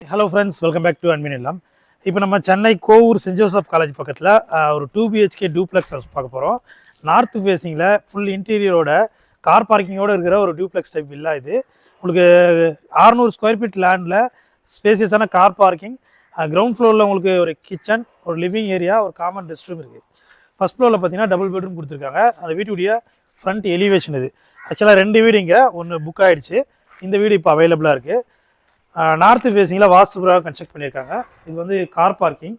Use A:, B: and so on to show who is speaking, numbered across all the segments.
A: Hello friends, welcome back to அன்பின் இல்லம். இப்போ நம்ம Chennai Kovur saint Joseph college பக்கத்தில் ஒரு 2 BHK டூப்ளெக்ஸ் ஹவுஸ் பார்க்க போகிறோம். நார்த் ஃபேஸிங்கில் ஃபுல் இன்டீரியரோட கார் பார்க்கிங்கோடு இருக்கிற ஒரு டூப்ளெக்ஸ் டைப் வில்லா இது. உங்களுக்கு 600 ஸ்கொயர் ஃபீட் லேண்டில் ஸ்பேசியஸான கார் பார்க்கிங், கிரவுண்ட் ஃப்ளோரில் உங்களுக்கு ஒரு கிச்சன், ஒரு லிவிங் ஏரியா, ஒரு காமன் ரெஸ்ட் ரூம் இருக்குது. ஃபஸ்ட் ஃப்ளோரில் பார்த்தீங்கன்னா டபுள் பெட்ரூம் கொடுத்துருக்காங்க. அந்த வீட்டுடைய ஃப்ரண்ட் எலிவேஷன் இது. ஆக்சுவலாக 2 வீடு இங்கே ஒன்று புக் ஆகிடுச்சு. இந்த வீடு இப்போ அவைலபிளாக இருக்குது. நார்த்து ஃபேஸிங்கில் வாஸ்துபுராக கன்ஸ்ட்ரக்ட் பண்ணியிருக்காங்க. இது வந்து கார் பார்க்கிங்.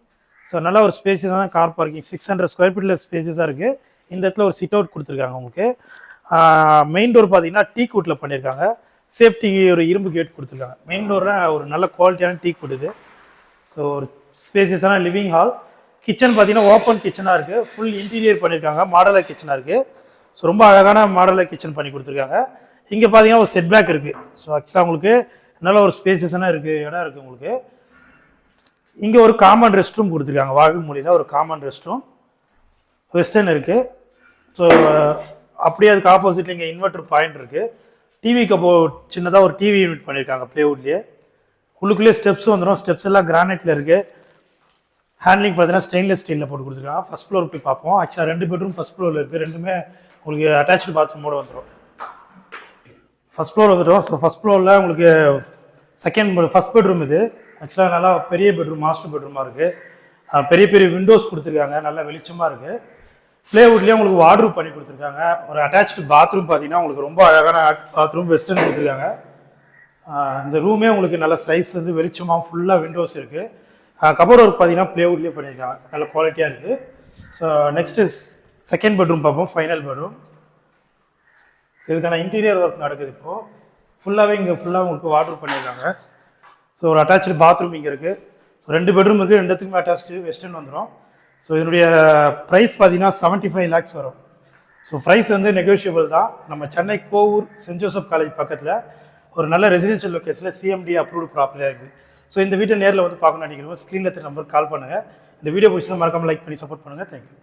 A: ஸோ நல்ல ஒரு ஸ்பேசியஸான கார் பார்க்கிங், 600 ஸ்கொயர் ஃபீட்டில் ஸ்பேசியஸாக இருக்குது. இந்த இடத்துல ஒரு சிட் அவுட் கொடுத்துருக்காங்க உங்களுக்கு. மெயின் டோர் பார்த்தீங்கன்னா டீ கூட்டில் பண்ணியிருக்காங்க. சேஃப்டி ஒரு இரும்பு கேட் கொடுத்துருக்காங்க. மெயின் டோரில் ஒரு நல்ல குவாலிட்டியான டீ கூட் இது. ஸோ ஒரு ஸ்பேசியஸான லிவிங் ஹால். கிச்சன் பார்த்தீங்கன்னா ஓப்பன் கிச்சனாக இருக்குது. ஃபுல் இன்டீரியர் பண்ணியிருக்காங்க. மாடலர் கிச்சனாக இருக்குது. ஸோ ரொம்ப அழகான மாடலர் கிச்சன் பண்ணி கொடுத்துருக்காங்க. இங்கே பார்த்தீங்கன்னா ஒரு செட் பேக் இருக்குது. ஸோ ஆக்சுவலாக உங்களுக்கு நல்ல ஒரு ஸ்பேசியஸான இடம் இருக்குது உங்களுக்கு. இங்கே ஒரு காமன் ரெஸ்ட் ரூம் கொடுத்துருக்காங்க. வாகு மொழியில் ஒரு காமன் ரெஸ்ட் ரூம் வெஸ்டர்ன் இருக்குது. ஸோ அப்படியே அதுக்கு ஆப்போசிட்டில் இங்கே இன்வெர்டர் பாயிண்ட் இருக்குது. டிவிக்கு அப்போ சின்னதாக ஒரு டிவி யூனிட் பண்ணியிருக்காங்க ப்ளேவுட்லேயே. உள்ளுக்குள்ளேயே ஸ்டெப்ஸ் வந்துடும். ஸ்டெப்ஸ் எல்லாம் கிரானைட்டில் இருக்குது. ஹேண்ட்லிங் பார்த்தீங்கன்னா ஸ்டெயின்லெஸ் ஸ்டீலில் போட்டு கொடுத்துருக்காங்க. ஃபஸ்ட் ஃப்ளோர் போய் பார்ப்போம். ஆக்சுவலாக 2 பெட்ரூம் ஃபஸ்ட் ஃப்ளோரில் இருக்குது. ரெண்டுமே உங்களுக்கு அட்டாச்சு பாத்ரூமோடு வந்துடும். ஃபஸ்ட் ஃப்ளோர் வந்துடும். ஸோ ஃபஸ்ட் ஃப்ளோரில் உங்களுக்கு ஃபஸ்ட் பெட்ரூம் இது. ஆக்சுவலாக நல்லா பெரிய பெட்ரூம், மாஸ்டர் பெட்ரூமாக இருக்குது. பெரிய பெரிய விண்டோஸ் கொடுத்துருக்காங்க. நல்லா வெளிச்சமாக இருக்குது. ப்ளேவுட்லேயே உங்களுக்கு வார்ட்ரூப் பண்ணி கொடுத்துருக்காங்க. ஒரு அட்டாச்சு பாத்ரூம் பார்த்தீங்கன்னா உங்களுக்கு ரொம்ப அழகான பாத்ரூம் வெஸ்டர்ன் கொடுத்துருக்காங்க. இந்த ரூமே உங்களுக்கு நல்ல சைஸ் வந்து வெளிச்சமாக ஃபுல்லாக விண்டோஸ் இருக்குது. கபோர்ட் ஒர்க் பார்த்தீங்கன்னா ப்ளேவுட்லேயே பண்ணியிருக்காங்க. நல்ல குவாலிட்டியாக இருக்குது. ஸோ நெக்ஸ்ட்டு செகண்ட் பெட்ரூம் பார்ப்போம். Final bedroom. இதுக்கான இன்டீரியர் ஒர்க் நடக்குது. இப்போது ஃபுல்லாகவே இங்கே ஃபுல்லாக உங்களுக்கு வார்ட்ரூப் பண்ணியிருக்காங்க. ஸோ ஒரு அட்டாச்சு பாத்ரூம் இங்கே இருக்குது. ஸோ 2 பெட்ரூம் இருக்குது. 2த்துக்குமே அட்டாச்சு வெஸ்டர்ன் வந்துடும். ஸோ இதனுடைய ப்ரைஸ் பார்த்தீங்கன்னா 75 lakhs வரும். ஸோ ப்ரைஸ் வந்து நெகோஷியபிள் தான். நம்ம Chennai Kovur saint Joseph college பக்கத்தில் ஒரு நல்ல ரெசிடென்ஷியல் லொக்கேஷனில் CMD அப்ரூவ்டு ப்ராப்பர்ட்டியாக இருக்குது. ஸோ இந்த வீட்டை நேரில் வந்து பார்க்கணும்னு நினைக்கிறோம். ஸ்க்ரீனில் நம்பருக்கு கால் பண்ணுங்கள். இந்த வீடியோ பிடிச்சினா மறக்காமல் லைக் பண்ணி சப்போர்ட் பண்ணுங்கள். தேங்க்யூ.